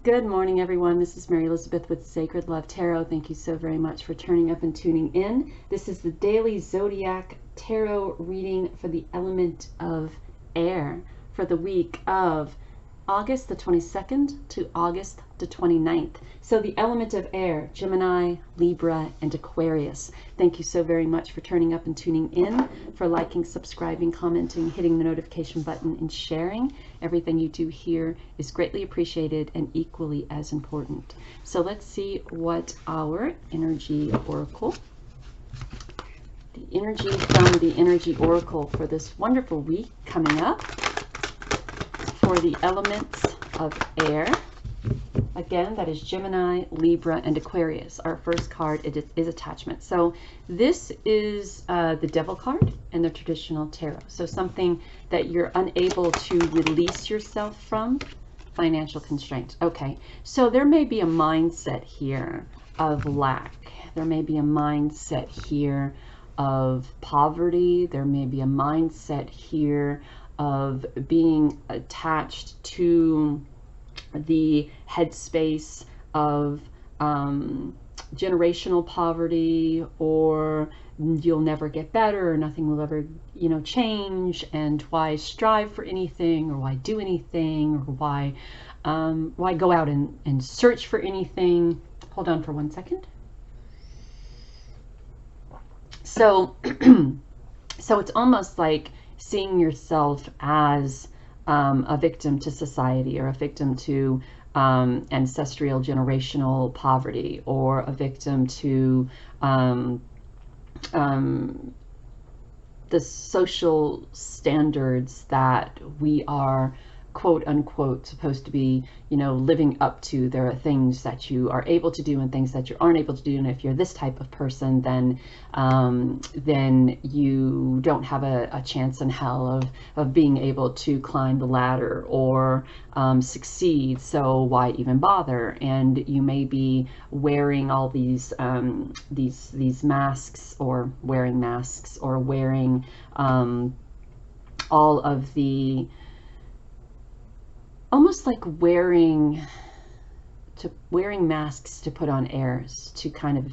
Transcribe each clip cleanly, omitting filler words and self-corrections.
Good morning, everyone. This is Mary Elizabeth with Sacred Love Tarot. Thank you so very much for turning up and tuning in. This is the daily zodiac tarot reading for the element of air for the week of August the 22nd to August the 29th. So the element of air, Gemini, Libra, and Aquarius. Thank you so very much for turning up and tuning in, for liking, subscribing, commenting, hitting the notification button, and sharing. Everything you do here is greatly appreciated and equally as important. So let's see what our energy oracle, the energy from the energy oracle for this wonderful week coming up for the elements of air. Again, that is Gemini, Libra, and Aquarius. Our first card is attachment. So this is the Devil card in the traditional tarot. So something that you're unable to release yourself from, financial constraints. Okay, so there may be a mindset here of lack. There may be a mindset here of poverty. There may be a mindset here of being attached to the headspace of generational poverty, or you'll never get better, or nothing will ever, change, and why strive for anything, or why do anything, or why go out and search for anything. Hold on for 1 second. So, so it's almost like seeing yourself as a victim to society, or a victim to ancestral generational poverty, or a victim to the social standards that we are, quote unquote, supposed to be, living up to. There are things that you are able to do and things that you aren't able to do, and if you're this type of person, then you don't have a chance in hell of being able to climb the ladder or succeed. So why even bother? And you may be wearing all these masks, or wearing masks, or wearing all of the, almost like wearing masks to put on airs, to kind of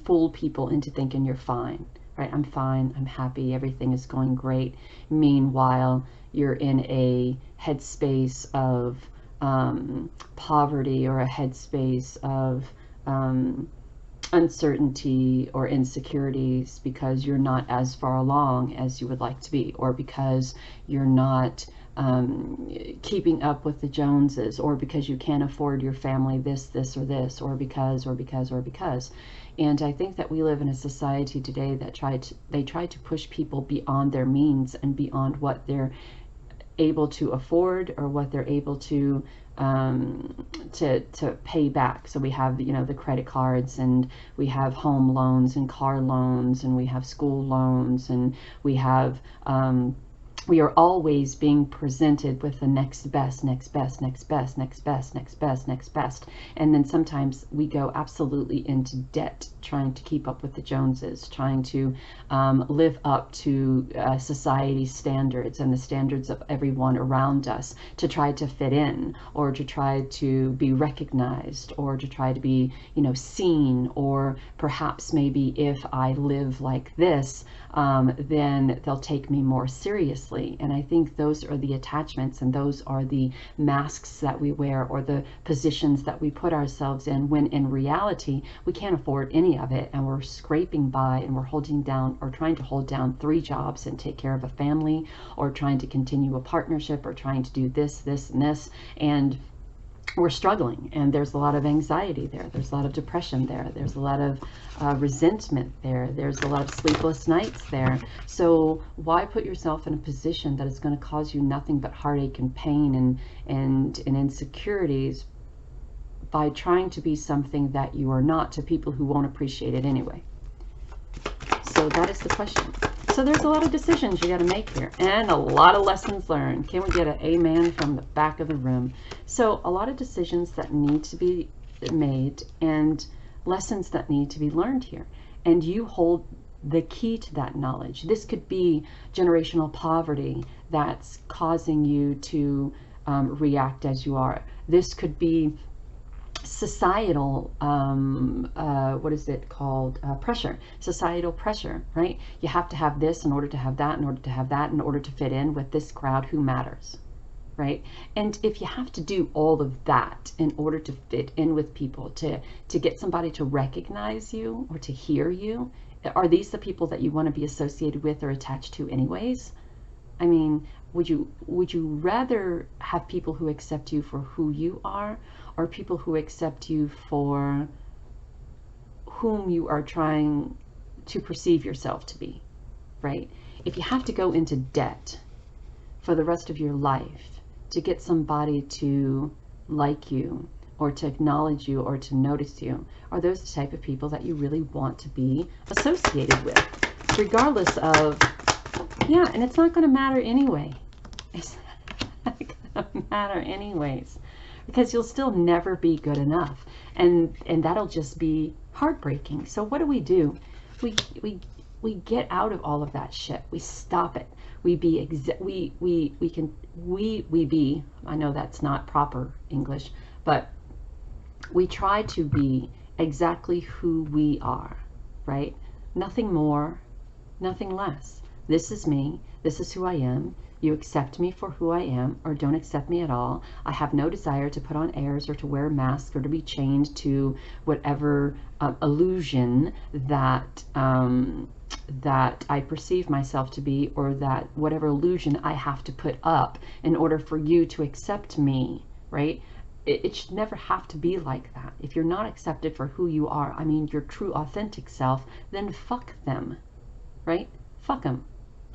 fool people into thinking you're fine, right? I'm fine, I'm happy, everything is going great. Meanwhile, you're in a headspace of poverty, or a headspace of uncertainty or insecurities, because you're not as far along as you would like to be, or because you're not keeping up with the Joneses, or because you can't afford your family this, or this, or because. And I think that we live in a society today that try to push people beyond their means and beyond what they're able to afford, or what they're able to pay back. So we have, the credit cards, and we have home loans and car loans, and we have school loans, and we have we are always being presented with the next best. And then sometimes we go absolutely into debt trying to keep up with the Joneses, trying to live up to society standards and the standards of everyone around us, to try to fit in, or to try to be recognized, or to try to be, seen, or perhaps maybe if I live like this, then they'll take me more seriously. And I think those are the attachments, and those are the masks that we wear, or the positions that we put ourselves in, when in reality we can't afford any of it, and we're scraping by, and we're holding down, or trying to hold down 3 jobs and take care of a family, or trying to continue a partnership, or trying to do this, and this, and we're struggling. And there's a lot of anxiety there, there's a lot of depression there, there's a lot of resentment there, there's a lot of sleepless nights there. So why put yourself in a position that is going to cause you nothing but heartache and pain and insecurities, by trying to be something that you are not, to people who won't appreciate it anyway? So that is the question. So there's a lot of decisions you got to make here, and a lot of lessons learned. Can we get an amen from the back of the room? So a lot of decisions that need to be made, and lessons that need to be learned here. And you hold the key to that knowledge. This could be generational poverty that's causing you to react as you are. This could be societal, what is it called? Pressure, societal pressure, right? You have to have this in order to have that, in order to have that, in order to fit in with this crowd who matters, right? And if you have to do all of that in order to fit in with people, to get somebody to recognize you or to hear you, are these the people that you want to be associated with or attached to anyways? I mean, would you rather have people who accept you for who you are, or people who accept you for whom you are trying to perceive yourself to be, right? If you have to go into debt for the rest of your life to get somebody to like you or to acknowledge you or to notice you, are those the type of people that you really want to be associated with? Regardless of, yeah, and it's not going to matter anyway. It's not going to matter anyways, because you'll still never be good enough, and that'll just be heartbreaking. So what do? We get out of all of that shit. We stop it. We be I know that's not proper English, but we try to be exactly who we are, right? Nothing more, nothing less. This is me. This is who I am. You accept me for who I am or don't accept me at all. I have no desire to put on airs or to wear masks or to be chained to whatever illusion that that I perceive myself to be, or that whatever illusion I have to put up in order for you to accept me, right? It should never have to be like that. If you're not accepted for who you are, I mean your true authentic self, then fuck them, right? Fuck them.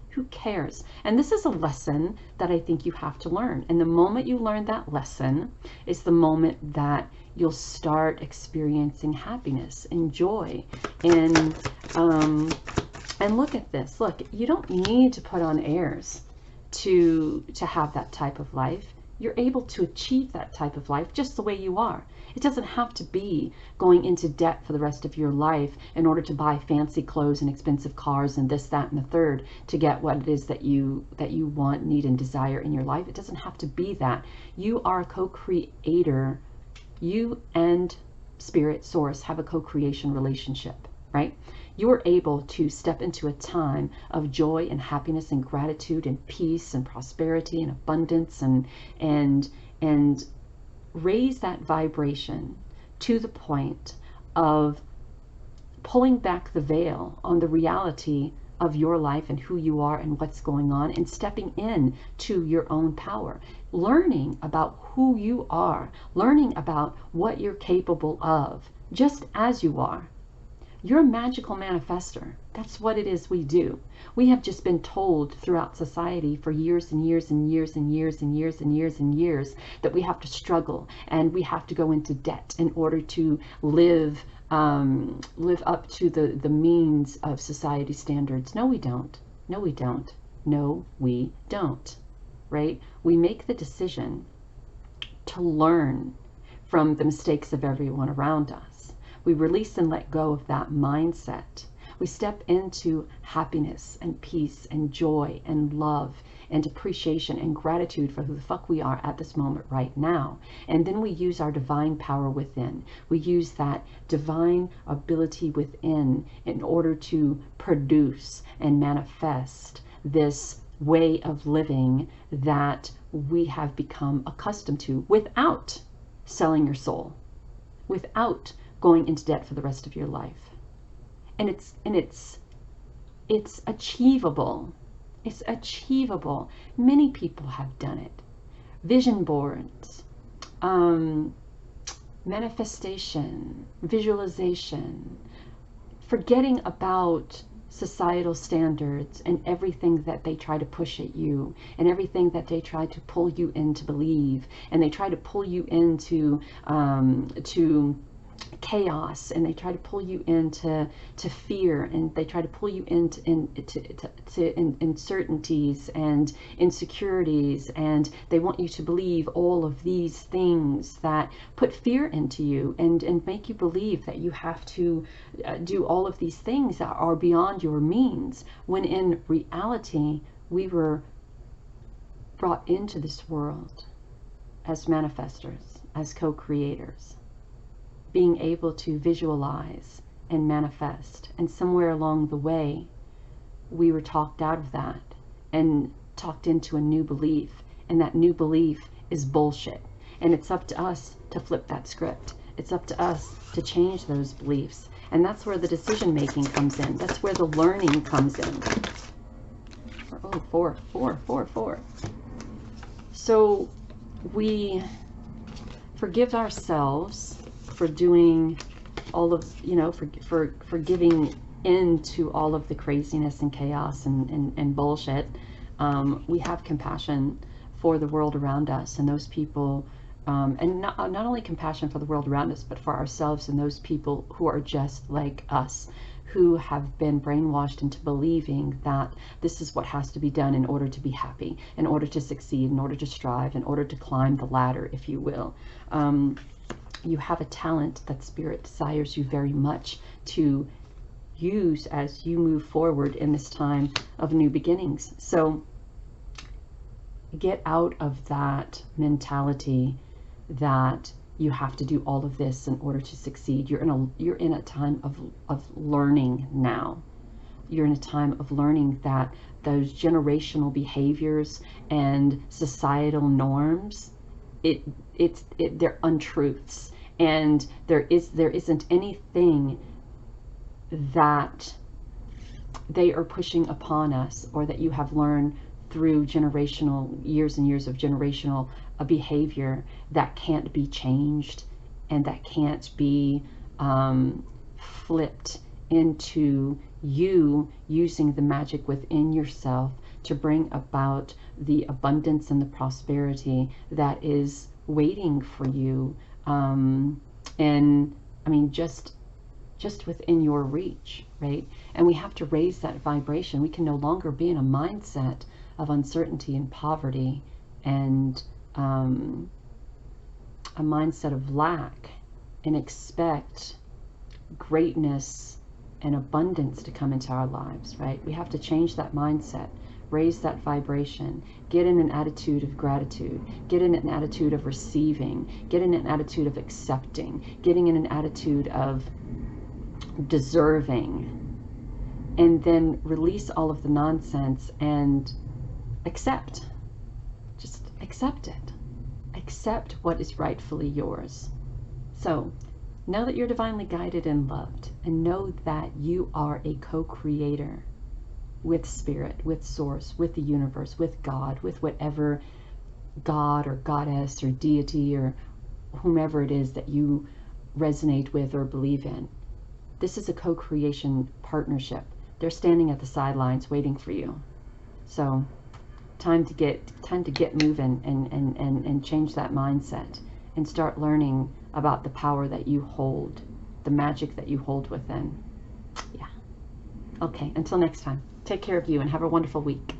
Who cares? And this is a lesson that I think you have to learn. And the moment you learn that lesson is the moment that you'll start experiencing happiness and joy. And look at this. Look, you don't need to put on airs to have that type of life. You're able to achieve that type of life just the way you are. It doesn't have to be going into debt for the rest of your life in order to buy fancy clothes and expensive cars and this, that, and the third to get what it is that you want, need, and desire in your life. It doesn't have to be that. You are a co-creator. You and Spirit Source have a co-creation relationship, right? You are able to step into a time of joy and happiness and gratitude and peace and prosperity and abundance and raise that vibration to the point of pulling back the veil on the reality of your life and who you are and what's going on, and stepping in to your own power, learning about who you are, learning about what you're capable of, just as you are. You're a magical manifester. That's what it is we do. We have just been told throughout society for years and years and years and years and years and years and years that we have to struggle and we have to go into debt in order to live up to the means of society standards. No, we don't. No, we don't. No, we don't. Right? We make the decision to learn from the mistakes of everyone around us. We release and let go of that mindset. We step into happiness and peace and joy and love and appreciation and gratitude for who the fuck we are at this moment right now. And then we use our divine power within. We use that divine ability within in order to produce and manifest this way of living that we have become accustomed to without selling your soul, without going into debt for the rest of your life. And it's achievable. It's achievable. Many people have done it. Vision boards, manifestation, visualization, forgetting about societal standards and everything that they try to push at you and everything that they try to pull you in to believe, and they try to pull you into to chaos, and they try to pull you into fear, and they try to pull you into uncertainties and insecurities, and they want you to believe all of these things that put fear into you and make you believe that you have to do all of these things that are beyond your means, when in reality we were brought into this world as manifestors, as co-creators, being able to visualize and manifest. And somewhere along the way, we were talked out of that and talked into a new belief. And that new belief is bullshit. And it's up to us to flip that script. It's up to us to change those beliefs. And that's where the decision making comes in. That's where the learning comes in. Oh, four. So we forgive ourselves for doing all of, you know, for giving in to all of the craziness and chaos and bullshit. We have compassion for the world around us and those people, and not only compassion for the world around us, but for ourselves and those people who are just like us, who have been brainwashed into believing that this is what has to be done in order to be happy, in order to succeed, in order to strive, in order to climb the ladder, if you will. You have a talent that Spirit desires you very much to use as you move forward in this time of new beginnings. So get out of that mentality that you have to do all of this in order to succeed. You're in a time of learning now. You're in a time of learning that those generational behaviors and societal norms, they're untruths, and there isn't anything that they are pushing upon us, or that you have learned through generational years and years of generational behavior that can't be changed and that can't be flipped into you using the magic within yourself to bring about the abundance and the prosperity that is waiting for you, and I mean just within your reach, right? And we have to raise that vibration. We can no longer be in a mindset of uncertainty and poverty and a mindset of lack, and expect greatness and abundance to come into our lives, right? We have to change that mindset, raise that vibration, get in an attitude of gratitude, get in an attitude of receiving, get in an attitude of accepting, getting in an attitude of deserving, and then release all of the nonsense and accept. Just accept it. Accept what is rightfully yours. So know that you're divinely guided and loved, and know that you are a co-creator with Spirit, with Source, with the universe, with God, with whatever God or goddess or deity or whomever it is that you resonate with or believe in. This is a co-creation partnership. They're standing at the sidelines waiting for you. So time to get moving and change that mindset and start learning about the power that you hold, the magic that you hold within. Yeah. Okay, until next time, take care of you and have a wonderful week.